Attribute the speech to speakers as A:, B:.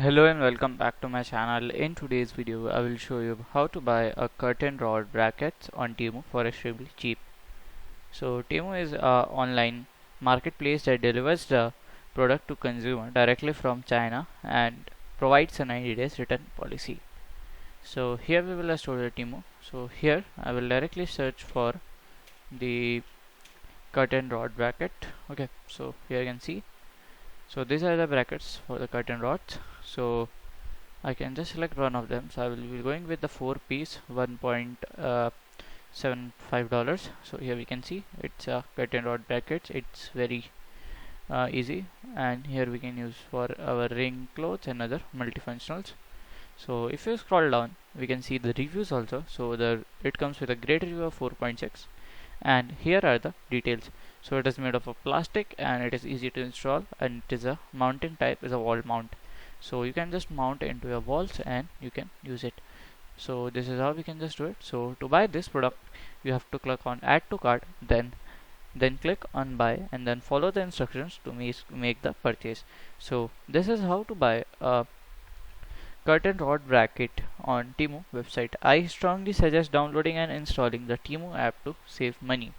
A: Hello and welcome back to my channel. In today's video I will show you how to buy a curtain rod brackets on TEMU for extremely cheap. So TEMU is a online marketplace that delivers the product to consumer directly from China and provides a 90 days return policy. So here we will install the TEMU. So here I will directly search for the curtain rod bracket. Okay, so here you can see. So these are the brackets for the curtain rods. So I can just select one of them. So I will be going with the 4 piece $1.75. So here we can see it's a curtain rod brackets. It's very easy, and here we can use for our ring clothes and other multifunctionals. So if you scroll down, we can see the reviews also. So it comes with a great review of 4.6, and here are the details. So it is made of a plastic and it is easy to install, and it is a mounting type, is a wall mount. So you can just mount into your walls and you can use it. So this is how we can just do it. So to buy this product, you have to click on add to cart, then click on buy, and then follow the instructions to make the purchase. So this is how to buy a curtain rod bracket on TEMU website. I strongly suggest downloading and installing the TEMU app to save money.